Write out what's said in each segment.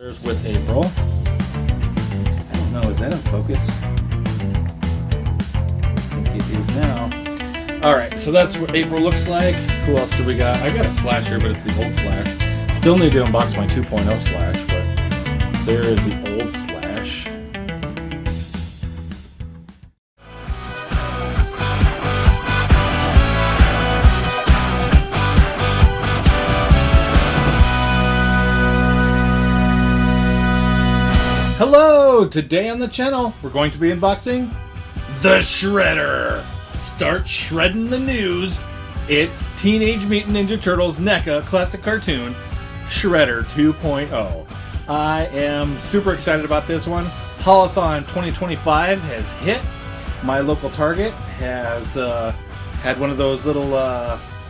There's with April. I don't know, is that in focus? I think it is now. Alright, so that's what April looks like. Who else do we got? I got a Slash here, but it's the old Slash. Still need to unbox my 2.0 Slash, but there is the old Slash. Hello! Today on the channel, we're going to be unboxing the Shredder. Start shredding the news. It's Teenage Mutant Ninja Turtles NECA classic cartoon, Shredder 2.0. I am super excited about this one. Haulathon 2025 has hit. My local Target has had one of those little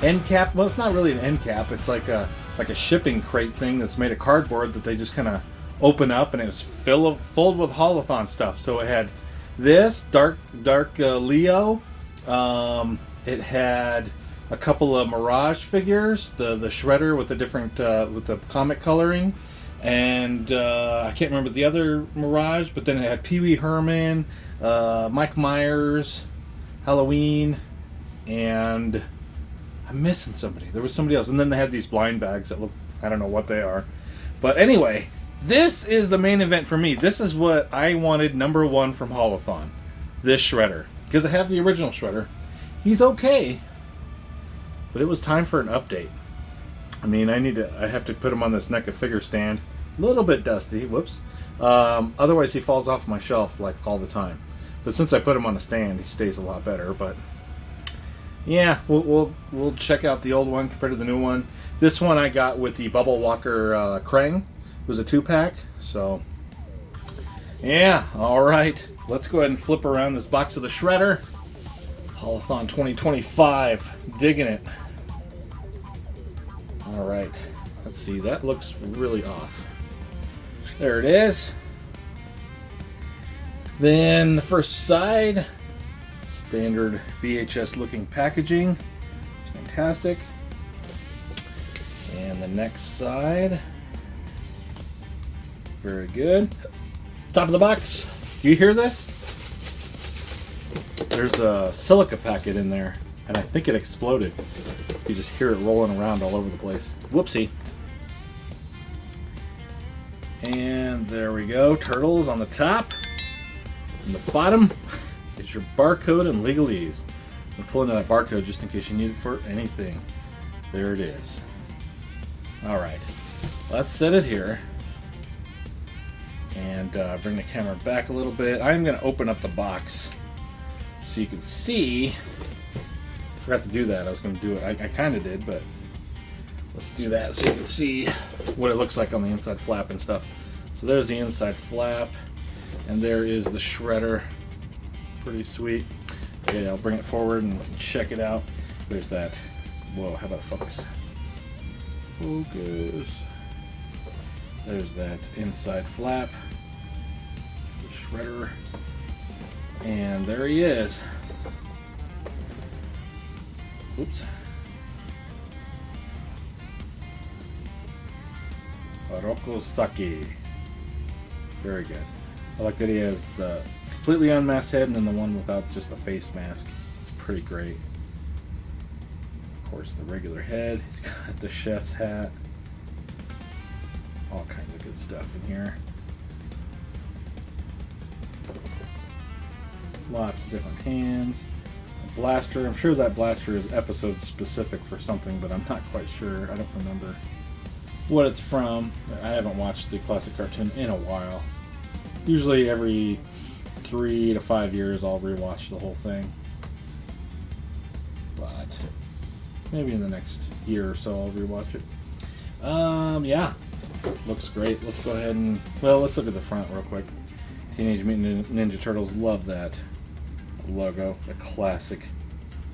end cap. Well, it's not really an end cap. It's like a shipping crate thing that's made of cardboard that they just kind of open up, and it was full with Haulathon stuff. So it had this dark Leo. It had a couple of Mirage figures, the Shredder with the different with the comic coloring, and I can't remember the other Mirage. But then it had Pee Wee Herman, Mike Myers, Halloween, and I'm missing somebody. There was somebody else, and then they had these blind bags that look, I don't know what they are, but anyway. This is the main event for me. This is what I wanted number one from Haulathon. This Shredder. Because I have the original Shredder. He's okay. But it was time for an update. I mean, I have to put him on this NECA figure stand. A little bit dusty. Whoops. Otherwise he falls off my shelf like all the time. But since I put him on the stand, he stays a lot better. But yeah, we'll check out the old one compared to the new one. This one I got with the Bubble Walker Krang. It was a 2-pack, so yeah, alright. Let's go ahead and flip around this box of the Shredder. Haulathon 2025. Digging it. Alright. Let's see, that looks really off. There it is. Then the first side. Standard VHS looking packaging. It's fantastic. And the next side. Very good. Top of the box. Do you hear this? There's a silica packet in there, and I think it exploded. You just hear it rolling around all over the place. Whoopsie. And there we go. Turtles on the top. On the bottom is your barcode and legalese. I'm pulling out that barcode just in case you need it for anything. There it is. Alright. Let's set it here. And bring the camera back a little bit. I'm going to open up the box so you can see. I forgot to do that. I was going to do it. I kind of did, but let's do that so you can see what it looks like on the inside flap and stuff. So there's the inside flap, and there is the Shredder. Pretty sweet. Okay, I'll bring it forward and you can check it out. There's that. Whoa, how about focus? Focus. There's that inside flap, the Shredder, and there he is. Oops. Saki. Very good. I like that he has the completely unmasked head and then the one without just a face mask. It's pretty great. Of course, the regular head. He's got the chef's hat. All kinds of good stuff in here. Lots of different hands. A blaster. I'm sure that blaster is episode specific for something, but I'm not quite sure. I don't remember what it's from. I haven't watched the classic cartoon in a while. Usually every 3 to 5 years I'll rewatch the whole thing. But maybe in the next year or so I'll rewatch it. Yeah. Looks great. Let's go ahead and, well, let's look at the front real quick. Teenage Mutant Ninja Turtles, love that logo. A classic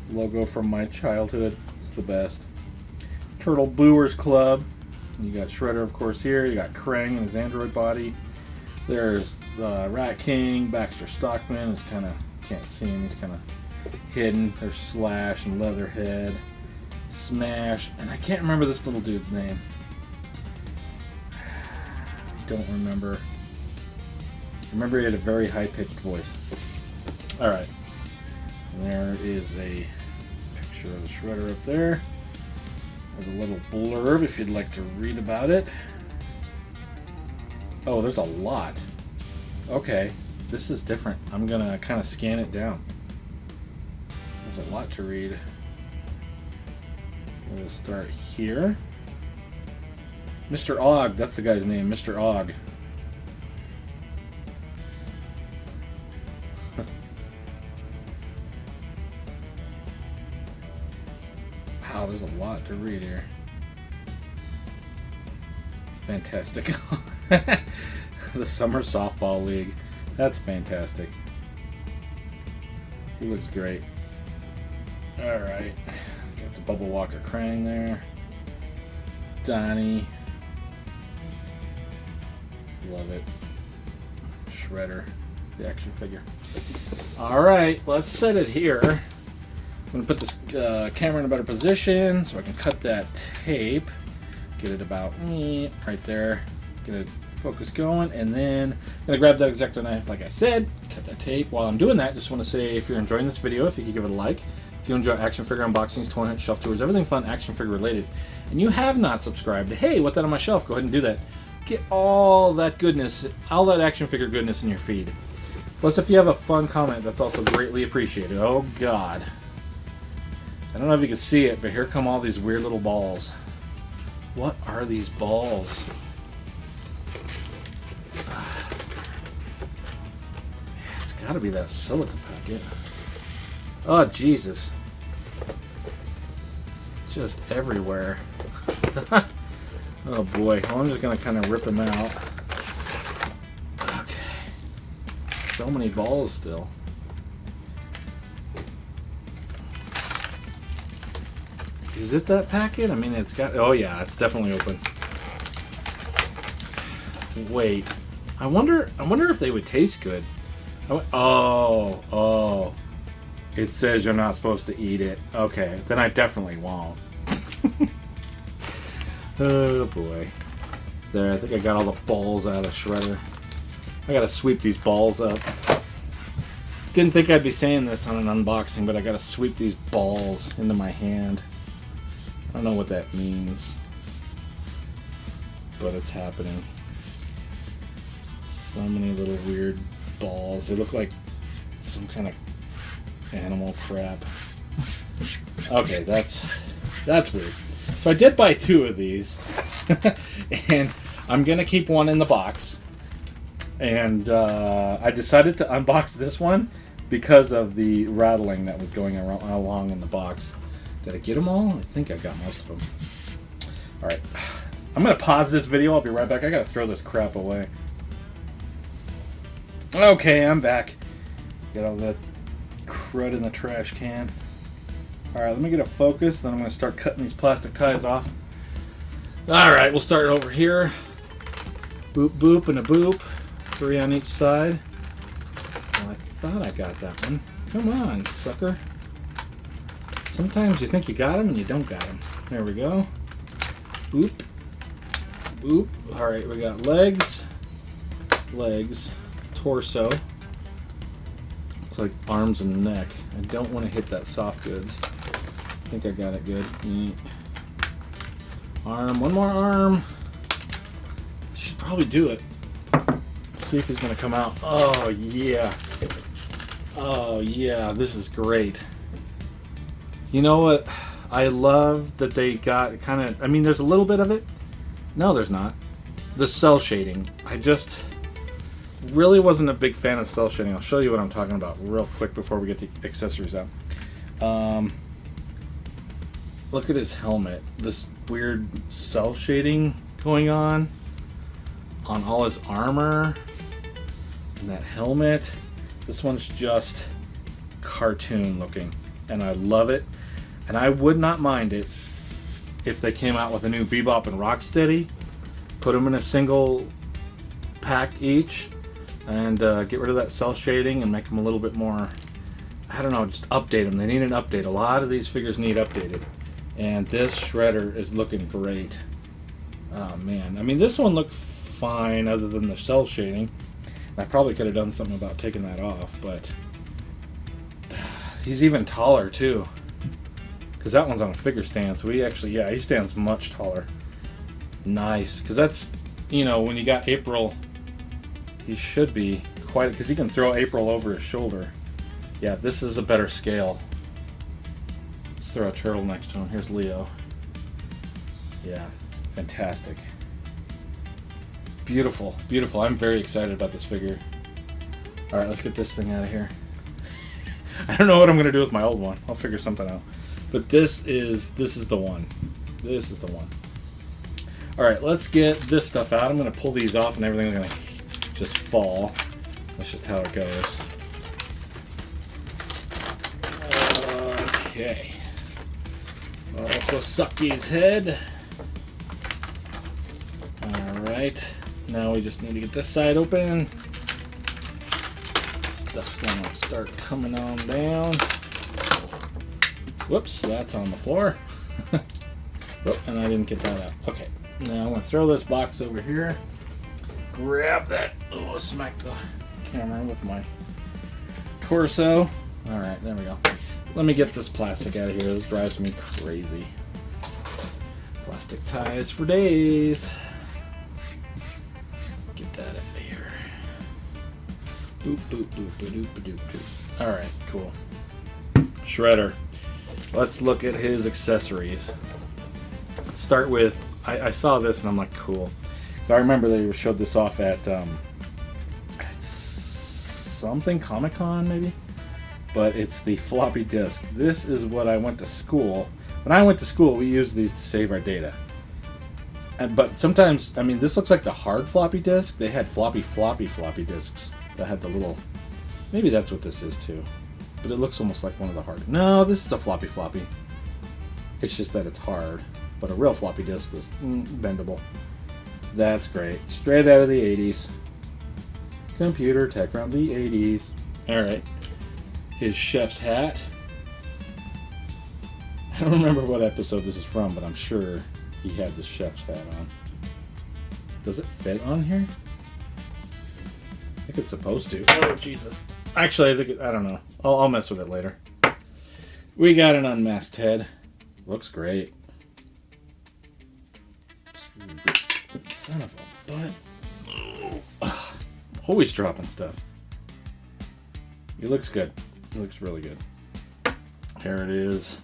logo from my childhood. It's the best. Turtle Booers Club. You got Shredder, of course, here. You got Krang in his android body. There's Rat King. Baxter Stockman is kind of, can't see him. He's kind of hidden. There's Slash and Leatherhead. Smash. And I can't remember this little dude's name. don't remember. I remember he had a very high-pitched voice. Alright. There is a picture of the Shredder up there. There's a little blurb if you'd like to read about it. Oh, there's a lot. Okay, this is different. I'm gonna kind of scan it down. There's a lot to read. We'll start here. Mr. Og, that's the guy's name, Mr. Og. Wow, there's a lot to read here. Fantastic. The Summer Softball League. That's fantastic. He looks great. Alright. Got the Bubble Walker Krang there. Donnie. Love it. Shredder. The action figure. Alright, let's set it here. I'm going to put this camera in a better position so I can cut that tape. Get it about right there. Get it focus going, and then I'm going to grab that X-Acto knife like I said, cut that tape. While I'm doing that, just want to say if you're enjoying this video, if you could give it a like. If you enjoy action figure unboxings, toy hunt, shelf tours, everything fun action figure related, and you have not subscribed to Hey, What That On My Shelf, go ahead and do that. Get all that goodness, all that action figure goodness in your feed. Plus, if you have a fun comment, that's also greatly appreciated. Oh God. I don't know if you can see it, but here come all these weird little balls. What are these balls? It's got to be that silica packet. Oh, Jesus. Just everywhere. Oh, boy. Well, I'm just going to kind of rip them out. Okay. So many balls still. Is it that packet? I mean, it's got... Oh, yeah. It's definitely open. Wait. I wonder if they would taste good. Oh. It says you're not supposed to eat it. Okay, then I definitely won't. Oh boy. There, I think I got all the balls out of Shredder. I gotta sweep these balls up. Didn't think I'd be saying this on an unboxing, but I gotta sweep these balls into my hand. I don't know what that means, but it's happening. So many little weird balls. They look like some kind of animal crap. Okay, that's weird. So I did buy 2 of these, and I'm gonna keep one in the box. And I decided to unbox this one because of the rattling that was going along in the box. Did I get them all? I think I got most of them. All right, I'm gonna pause this video. I'll be right back. I gotta throw this crap away. Okay, I'm back. Got all that crud in the trash can. Alright, let me get a focus, then I'm going to start cutting these plastic ties off. Alright, we'll start over here. Boop, boop, and a boop. 3 on each side. Well, I thought I got that one. Come on, sucker. Sometimes you think you got them and you don't got them. There we go. Boop. Boop. Alright, we got legs. Legs. Torso. Looks like arms and neck. I don't want to hit that soft goods. I think I got it good. Arm, one more arm. Should probably do it. Let's see if he's going to come out. Oh, yeah. Oh, yeah. This is great. You know what? I love that they got kind of... I mean, there's a little bit of it. No, there's not. The cell shading. I just... really wasn't a big fan of cell shading. I'll show you what I'm talking about real quick before we get the accessories out. Look at his helmet. This weird cell shading going on all his armor and that helmet. This one's just cartoon looking, and I love it. And I would not mind it if they came out with a new Bebop and Rocksteady, put them in a single pack each, and get rid of that cell shading and make them a little bit more, I don't know, just update them. They need an update. A lot of these figures need updated. And this Shredder is looking great. Oh man, I mean, this one looked fine other than the cell shading. I probably could have done something about taking that off, but he's even taller too. Because that one's on a figure stand, so he actually, yeah, he stands much taller. Nice, because that's, you know, when you got April, he should be quite, because he can throw April over his shoulder. Yeah, this is a better scale. Let's throw a turtle next to him. Here's Leo. Yeah, fantastic. Beautiful, beautiful. I'm very excited about this figure. All right, let's get this thing out of here. I don't know what I'm going to do with my old one. I'll figure something out. But this is the one. This is the one. All right, let's get this stuff out. I'm going to pull these off and everything's going to just fall. That's just how it goes. Okay. Kosaki's head. All right. Now we just need to get this side open. Stuff's going to start coming on down. Whoops, that's on the floor. Oh, and I didn't get that out. Okay, now I'm going to throw this box over here. Grab that. Oh, smack the camera with my torso. All right, there we go. Let me get this plastic out of here. This drives me crazy. Plastic ties for days. Get that out of here. Boop, boop, boop, boop, boop, boop, boop. All right, cool. Shredder. Let's look at his accessories. Let's start with, I saw this and I'm like, cool. So I remember they showed this off at something, Comic-Con maybe? But it's the floppy disk. This is what I went to school. When I went to school, we used these to save our data. But sometimes, I mean, this looks like the hard floppy disk. They had floppy disks that had the little, maybe that's what this is too. But it looks almost like one of the hard. No, this is a floppy. It's just that it's hard. But a real floppy disk was bendable. That's great. Straight out of the 80s. Computer tech from the 80s. Alright. His chef's hat. I don't remember what episode this is from, but I'm sure he had the chef's hat on. Does it fit on here? I think it's supposed to. Oh, Jesus. Actually, I don't know. I'll mess with it later. We got an unmasked head. Looks great. Son of a butt. Oh. Always dropping stuff. He looks good. He looks really good. Here it is.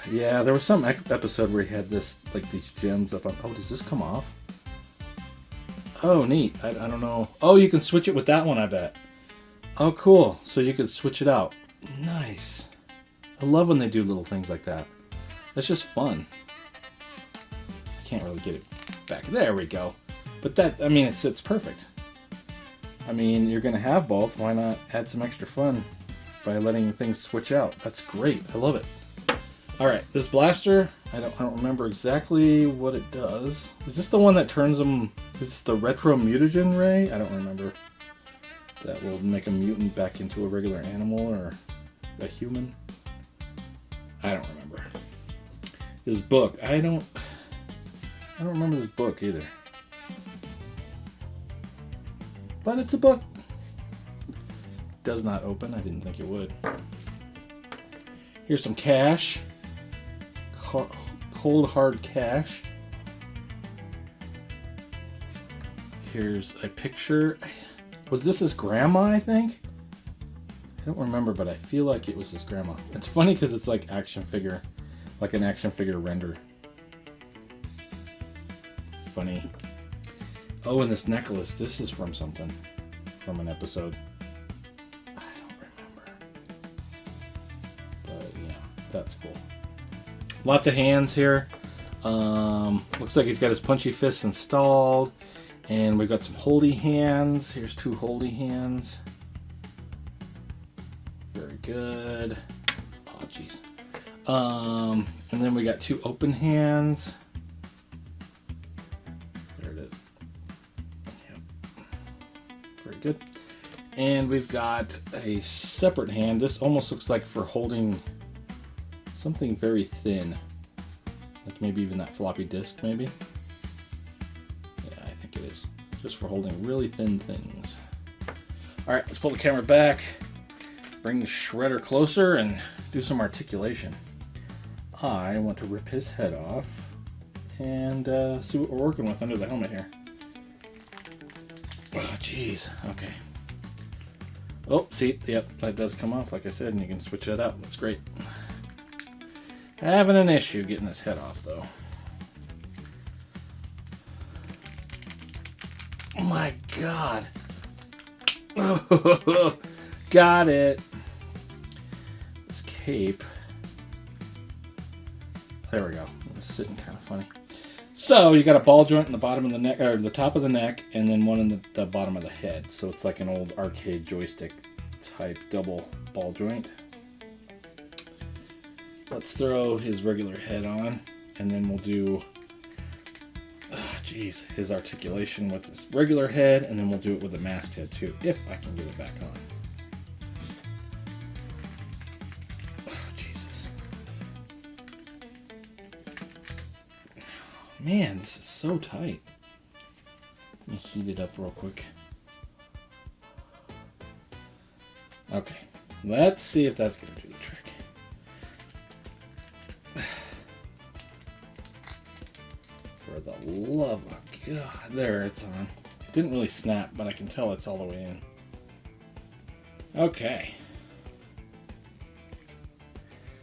Yeah, there was some episode where he had this, like these gems up on. Oh, does this come off? Oh, neat. I don't know. Oh, you can switch it with that one, I bet. Oh, cool. So you could switch it out. Nice. I love when they do little things like that. That's just fun. I can't really get it back. There we go. But that, I mean, it's perfect. I mean, you're going to have both. Why not add some extra fun by letting things switch out? That's great. I love it. All right, this blaster, I don't remember exactly what it does. Is this the one that turns them? Is this the retro mutagen ray? I don't remember. That will make a mutant back into a regular animal or a human. I don't remember. His book, I don't remember this book either. But it's a book. Does not open. I didn't think it would. Here's some cash. Cold hard cash. Here's a picture. Was this his grandma, I think? I don't remember, but I feel like it was his grandma. It's funny because it's like action figure, like an action figure render. Funny. Oh, and this necklace. This is from something. From an episode. I don't remember. But yeah, that's cool. Lots of hands here. Looks like he's got his punchy fists installed. And we've got some holdy hands. Here's two holdy hands. Very good. Oh, jeez. And then we got two open hands. There it is. Yep. Very good. And we've got a separate hand. This almost looks like for holding something very thin. Like maybe even that floppy disk, maybe. Yeah, I think just for holding really thin things. All right, let's pull the camera back, bring the shredder closer, and do some articulation. I want to rip his head off and see what we're working with under the helmet here. Oh, jeez. Okay. Oh, see, yep, that does come off, like I said, and you can switch that out. That's great. Having an issue getting this head off, though. Oh my God. Oh, got it. This cape. There we go. It was sitting kind of funny. So you got a ball joint in the bottom of the neck, or the top of the neck, and then one in the bottom of the head. So it's like an old arcade joystick type double ball joint. Let's throw his regular head on, and then we'll do, his articulation with his regular head, and then we'll do it with the mast head too, if I can get it back on. Man, this is so tight. Let me heat it up real quick. Okay, let's see if that's going to do the trick. For the love of God. There, it's on. It didn't really snap, but I can tell it's all the way in. Okay.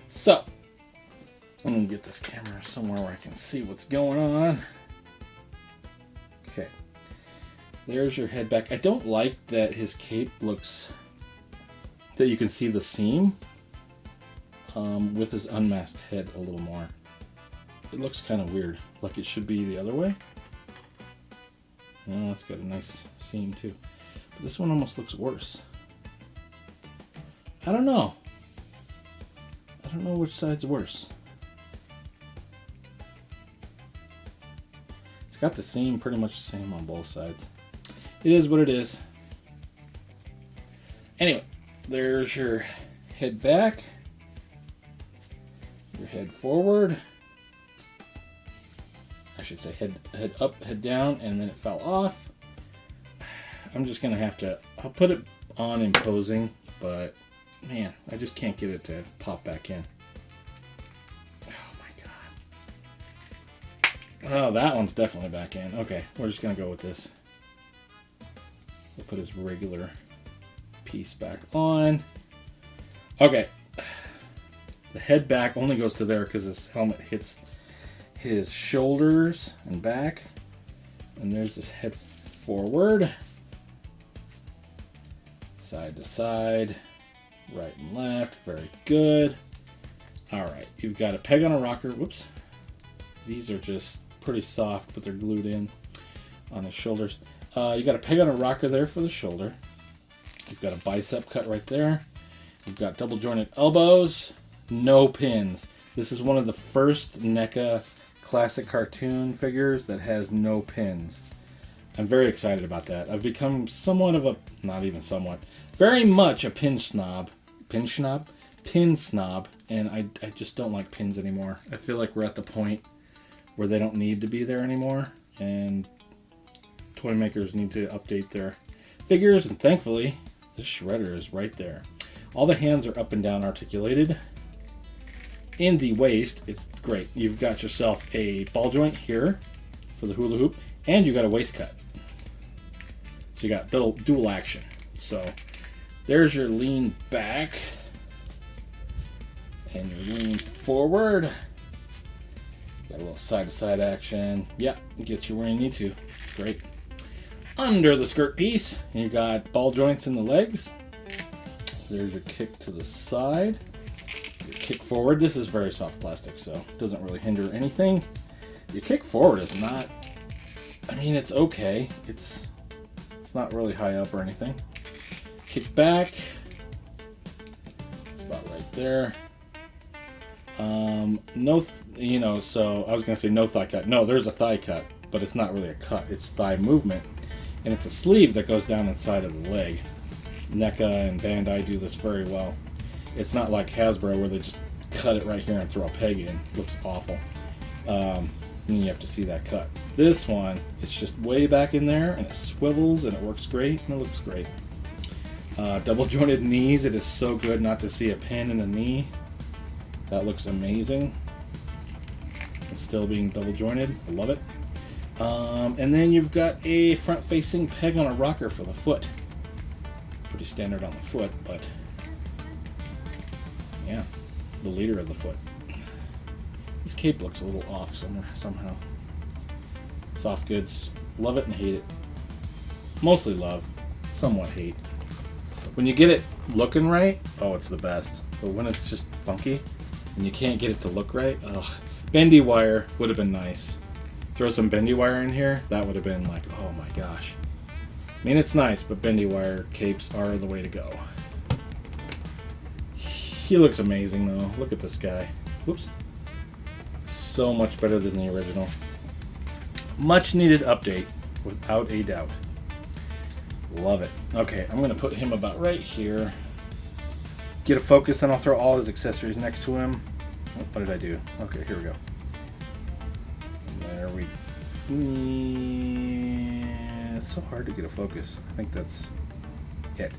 So, I'm going to get this camera somewhere where I can see what's going on. Okay. There's your head back. I don't like that his cape looks, that you can see the seam with his unmasked head a little more. It looks kind of weird, like it should be the other way. Oh, it's got a nice seam too. But this one almost looks worse. I don't know. I don't know which side's worse. It's got the seam pretty much the same on both sides. It is what it is. Anyway, there's your head back, your head forward. I should say head up, head down, and then it fell off. I'm just gonna have to, I'll put it on in posing, but man, I just can't get it to pop back in. Oh, that one's definitely back in. Okay, we're just going to go with this. We'll put his regular piece back on. Okay. The head back only goes to there because his helmet hits his shoulders and back. And there's his head forward. Side to side. Right and left. Very good. Alright, you've got a peg on a rocker. Whoops. These are just pretty soft, but they're glued in on his shoulders. You got a peg on a rocker there for the shoulder. You've got a bicep cut right there. You've got double jointed elbows, no pins. This is one of the first NECA classic cartoon figures that has no pins. I'm very excited about that. I've become somewhat of a, not even somewhat, very much a pin snob, and I just don't like pins anymore. I feel like we're at the point where they don't need to be there anymore, and toy makers need to update their figures, and thankfully this shredder is right there. All the hands are up and down articulated. In the waist, it's great. You've got yourself a ball joint here for the hula hoop, and you got a waist cut. So you got dual action. So there's your lean back, and your lean forward. Got a little side-to-side action. Yep, gets you where you need to. Great. Under the skirt piece, you got ball joints in the legs. There's your kick to the side. Your kick forward. This is very soft plastic, so it doesn't really hinder anything. Your kick forward is not, I mean, it's okay. It's not really high up or anything. Kick back. It's about right there. So I was going to say no thigh cut. No, there's a thigh cut, but it's not really a cut. It's thigh movement. And it's a sleeve that goes down inside of the leg. NECA and Bandai do this very well. It's not like Hasbro where they just cut it right here and throw a peg in. It looks awful. and you have to see that cut. This one, it's just way back in there, and it swivels, and it works great, and it looks great. Double jointed knees, it is so good not to see a pin in a knee. That looks amazing. It's still being double jointed, I love it. And then you've got a front facing peg on a rocker for the foot. Pretty standard on the foot, but yeah, the leader of the foot. This cape looks a little off somehow. Soft goods, love it and hate it. Mostly love, somewhat hate. When you get it looking right, oh, it's the best. But when it's just funky and you can't get it to look right, ugh. Bendy wire would have been nice. Throw some bendy wire in here, that would have been like, oh my gosh. I mean, it's nice, but bendy wire capes are the way to go. He looks amazing though. Look at this guy. Whoops. So much better than the original. Much needed update, without a doubt. Love it. Okay, I'm gonna put him about right here. Get a focus, and I'll throw all his accessories next to him. Oh, what did I do? Okay, here we go. There we go. It's so hard to get a focus. I think that's it.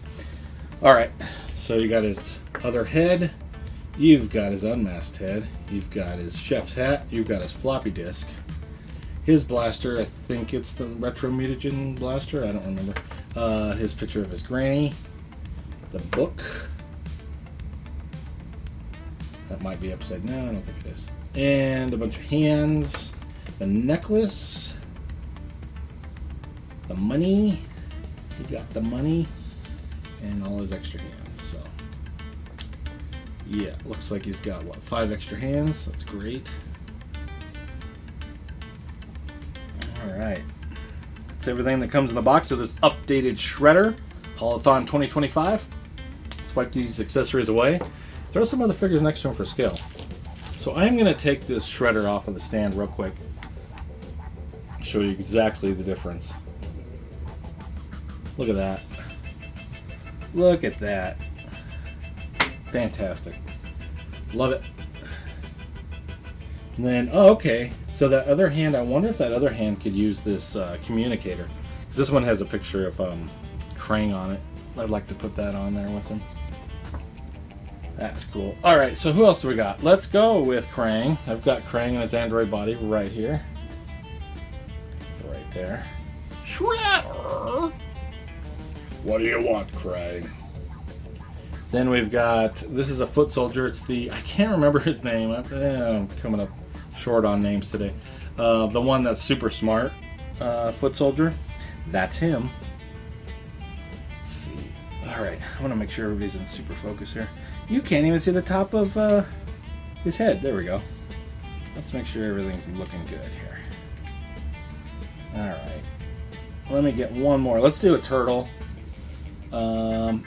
Alright, so you got his other head. You've got his unmasked head. You've got his chef's hat. You've got his floppy disk. His blaster, I think it's the Retro Mutagen blaster. I don't remember. His picture of his granny. The book. That might be upside down. I don't think it is. And a bunch of hands. The necklace. The money. He got the money. And all his extra hands. So, yeah, looks like he's got, what, 5 extra hands. That's great. Alright. That's everything that comes in the box of this updated Shredder. Haulathon 2025. Let's wipe these accessories away. Throw some other figures next to him for scale. So I'm going to take this Shredder off of the stand real quick. Show you exactly the difference. Look at that. Look at that. Fantastic. Love it. And then, oh, okay. So that other hand, I wonder if that other hand could use this communicator. Because this one has a picture of Krang on it. I'd like to put that on there with him. That's cool. Alright, so who else do we got? Let's go with Krang. I've got Krang in his android body right here. Right there. Shredder! What do you want, Krang? Then we've got, this is a foot soldier. It's the, I can't remember his name. I'm coming up short on names today. The one that's super smart foot soldier. That's him. Let's see. Alright, I want to make sure everybody's in super focus here. You can't even see the top of his head. There we go. Let's make sure everything's looking good here. Alright. Let me get one more. Let's do a turtle.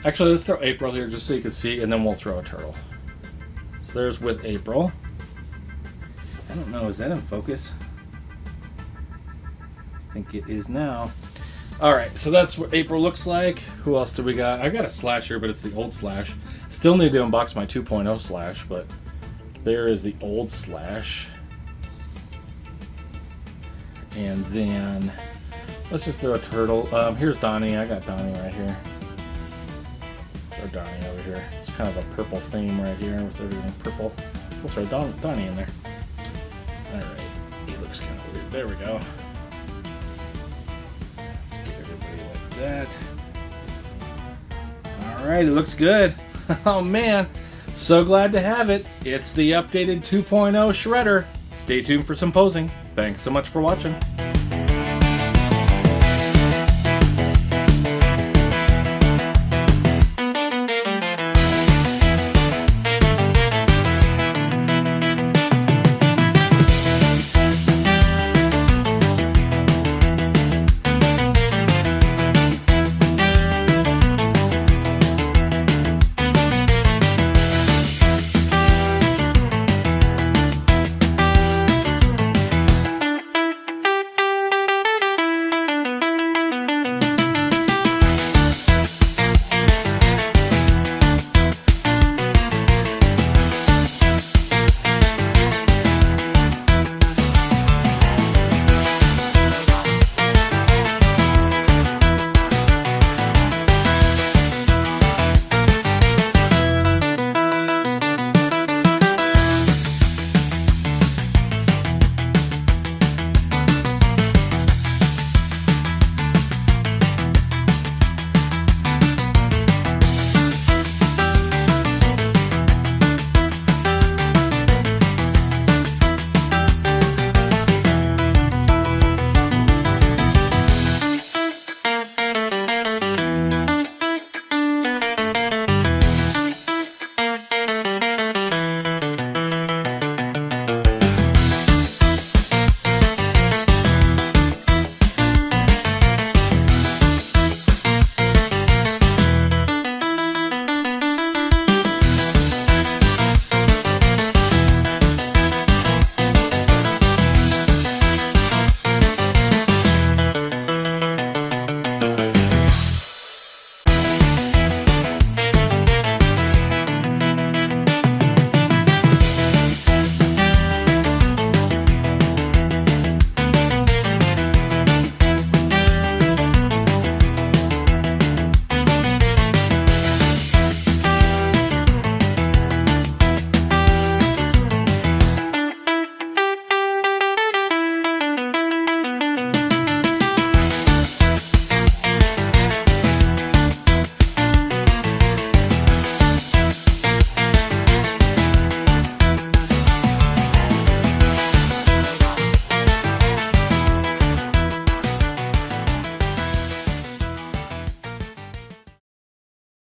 Actually, let's throw April here just so you can see, and then we'll throw a turtle. So there's with April. I don't know, is that in focus? I think it is now. Alright, so that's what April looks like. Who else do we got? I got a Slash here, but it's the old Slash. Still need to unbox my 2.0 Slash, but there is the old Slash. And then, let's just throw a turtle. Here's Donnie. I got Donnie right here. Throw Donnie over here. It's kind of a purple theme right here with everything purple. We'll throw Donnie in there. Alright, he looks kind of weird. There we go. Let's get everybody like that. Alright, it looks good. Oh man, so glad to have it. It's the updated 2.0 Shredder. Stay tuned for some posing. Thanks so much for watching.